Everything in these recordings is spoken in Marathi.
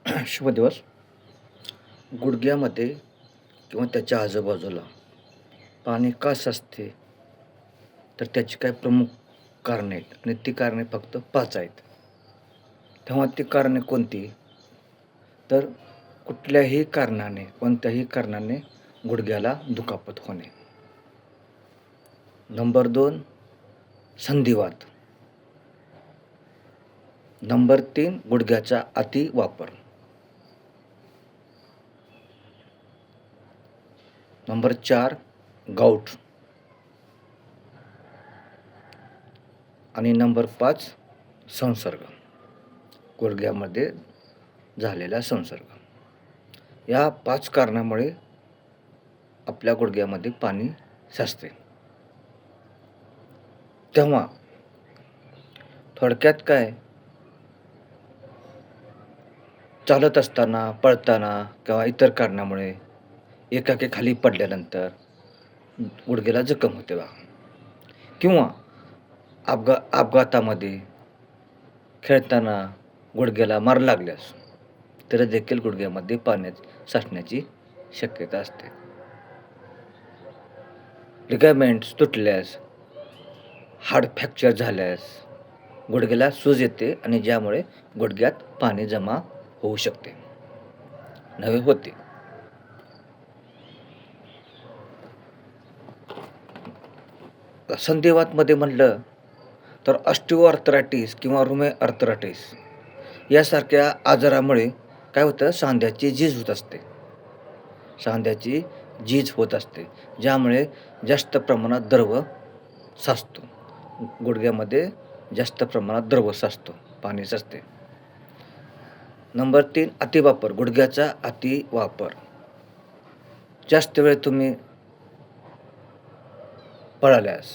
शुभ दिवस. गुडघ्यामध्ये किंवा त्याच्या आजूबाजूला पाणी का साचते? तर त्याची काही प्रमुख कारणे आहेत आणि ती कारणे फक्त 5 आहेत. तेव्हा ती कारणे कोणती? तर कोणत्याही कारणाने गुडघ्याला दुखापत होणे. नंबर 2 संधिवात. नंबर 3 गुडघ्याचा अति वापर. Number 4 gout. आणि नंबर 5 संसर्ग. गुडघ्यामध्ये झालेला संसर्ग. या 5 कारणामुळे आपल्या गुडघ्यामध्ये पाणी साचते. तेव्हा थोडक्यात काय, चालत असताना, पळताना किंवा इतर कारणामुळे एकाकी खाली पडल्यानंतर गुडघ्याला जखम होते बघा. किंवा अपघातामध्ये खेळताना गुडघ्याला मार लागल्यास तर देखील गुडघ्यामध्ये पाण्यात साचण्याची शक्यता असते. लिगामेंट्स तुटल्यास, हाड फ्रॅक्चर झाल्यास गुडघ्याला सूज येते आणि ज्यामुळे गुडघ्यात पाणी जमा होऊ शकते, नवे होते. संधिवातमध्ये म्हटलं तर ऑस्टिओआर्थरायटिस किंवा रुमेआर्थरायटिस यासारख्या आजारामुळे काय होतं, सांध्याची झीज होत असते, ज्यामुळे जास्त प्रमाणात द्रव साचतो. गुडघ्यामध्ये जास्त प्रमाणात द्रव साचतो, पाणी साचते. नंबर 3 अतिवापर. गुडघ्याचा अतिवापर. जास्त वेळ तुम्ही पळाल्यास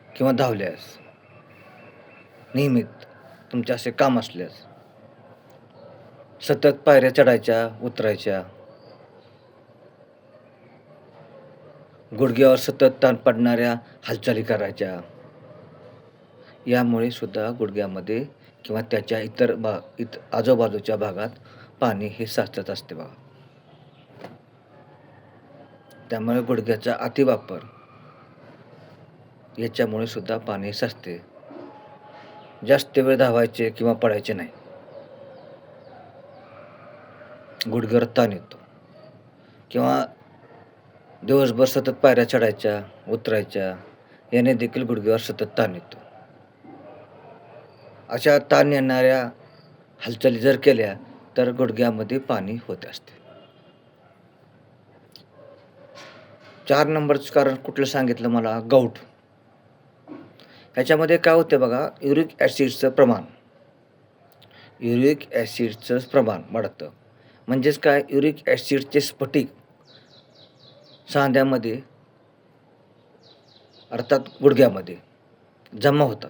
किंवा धावल्यास, नियमित तुमचे असे काम असल्यास, सतत पायऱ्या चढायच्या उतरायच्या, गुडघ्यावर सतत ताण पडणाऱ्या हालचाली करायच्या, यामुळे सुद्धा गुडघ्यामध्ये किंवा त्याच्या इतर आजूबाजूच्या भागात पाणी हे साचत असते बघा. त्यामुळे गुडघ्याचा अतिवापर याच्यामुळे सुद्धा पाणी साचते. जास्त वेळ धावायचे किंवा पळायचे नाही. गुडघ्यावर ताण येतो. किंवा दिवसभर सतत पायऱ्या चढायच्या उतरायच्या, याने देखील गुडघ्यावर सतत ताण येतो. अशा ताण येणाऱ्या हालचाली जर केल्या तर गुडघ्यामध्ये पाणी होत असते. 4 नंबरचं कारण कुठलं सांगितलं मला? गाऊट. ह्याच्यामध्ये काय होते बघा, युरिक ॲसिडचं प्रमाण वाढतं. म्हणजेच काय, युरिक ॲसिडचे स्फटिक सांध्यामध्ये अर्थात गुडघ्यामध्ये जमा होतात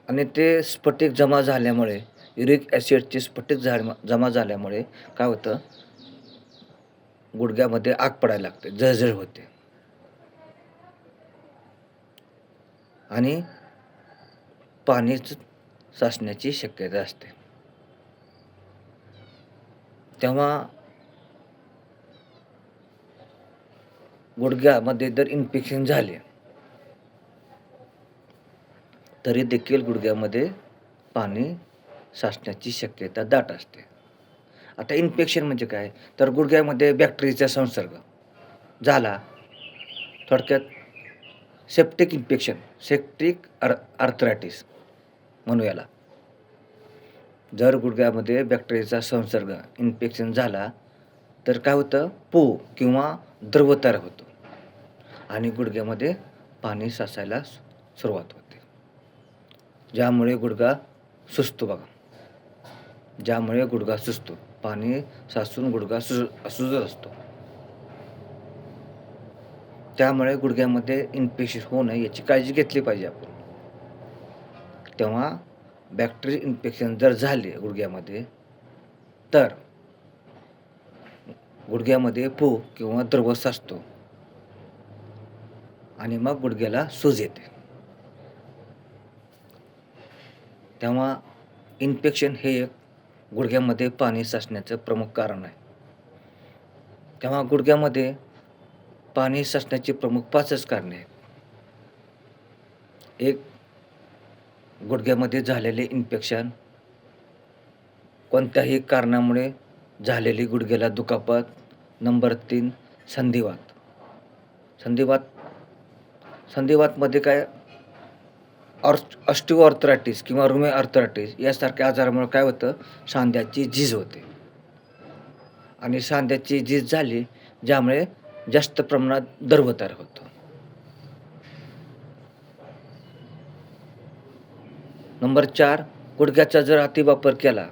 आणि ते स्फटिक जमा झाल्यामुळे, युरिक ॲसिडचे स्फटिक जमा झाल्यामुळे काय होतं, गुडघ्यामध्ये आग पडायला लागते, जळजळ होते आणि पाणीच साचण्याची शक्यता असते. तेव्हा गुडघ्यामध्ये जर इन्फेक्शन झाले तरी देखील गुडघ्यामध्ये पाणी साचण्याची शक्यता दाट असते. आता इन्फेक्शन म्हणजे काय, तर गुडघ्यामध्ये बॅक्टेरियाचा संसर्ग झाला, थोडक्यात सेप्टिक इन्फेक्शन, आर्थरायटिस म्हणू याला. जर गुडघ्यामध्ये बॅक्टेरियाचा संसर्ग, इन्फेक्शन झाला तर काय होतं, पू किंवा द्रव तयार होतो आणि गुडघ्यामध्ये पाणी साचायला सुरुवात होते, ज्यामुळे गुडघा सुजतो बघा. पाणी साचून गुडघा सुजत असतो. त्यामुळे गुडघ्यामध्ये इन्फेक्शन होऊ नये याची काळजी घेतली पाहिजे आपण. तेव्हा बॅक्टेरियल इन्फेक्शन जर झाले गुडघ्यामध्ये तर गुडघ्यामध्ये पू किंवा द्रव साचतो आणि मग गुडघ्याला सूज येते. तेव्हा इन्फेक्शन हे एक गुडघ्यामध्ये पाणी साचण्याचं प्रमुख कारण आहे. तेव्हा गुडघ्यामध्ये पाणी साचण्याची प्रमुख 5च कारणे आहेत. एक, गुडघ्यामध्ये झालेले इन्फेक्शन, कोणत्याही कारणामुळे झालेली गुडघ्याला दुखापत. नंबर 3, संधिवात. संधिवात संधिवातमध्ये काय ऑस्टिओआर्थरायटिस किंवा रुमे आर्थरायटिस यासारख्या आजारामुळे काय होतं, सांध्याची झीज होते आणि सांध्याची झीज झाली ज्यामुळे जास्त प्रमाणात द्रव तयार होतो. नंबर 4, गुडघ्याचा जर अतिवापर केला,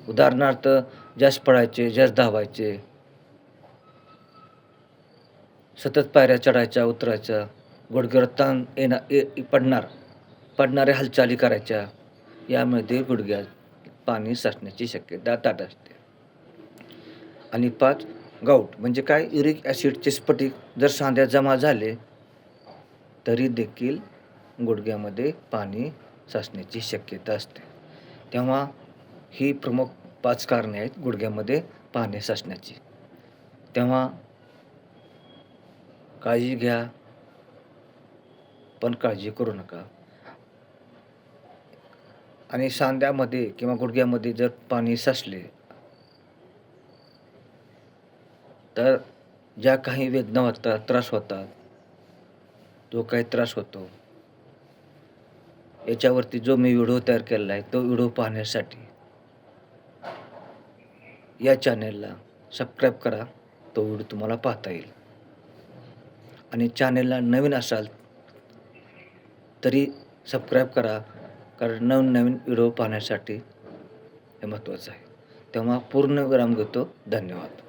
उदाहरणार्थ जास्त पळायचे, जास्त धावायचे, सतत पायऱ्या चढायच्या, उतरायच्या, गुडघ्यावर ताण पडणाऱ्या हालचाली करायच्या, यामध्ये गुडघ्यात पाणी साचण्याची शक्यता दाट असते. आणि 5, गाऊट म्हणजे काय, युरिक ॲसिडचे स्फटिक जर सांध्यात जमा झाले तरी देखील गुडघ्यामध्ये पाणी साचण्याची शक्यता असते. तेव्हा ही प्रमुख 5 कारणे आहेत गुडघ्यामध्ये पाणी साचण्याची. तेव्हा काळजी घ्या, पण काळजी करू नका. आणि सांध्यामध्ये किंवा गुडघ्यामध्ये जर पाणी साचले तर ज्या काही वेदना होतात, त्रास होतात, जो काही त्रास होतो, याच्यावरती जो मी व्हिडिओ तयार केलेला आहे, तो व्हिडिओ पाहण्यासाठी या चॅनेलला सबस्क्राईब करा. तो व्हिडिओ तुम्हाला पाहता येईल. आणि चॅनेलला नवीन असाल तरी सबस्क्राईब करा, कारण नवीन व्हिडिओ पाहण्यासाठी हे महत्त्वाचं आहे. तेव्हा पूर्ण विराम घेतो. धन्यवाद.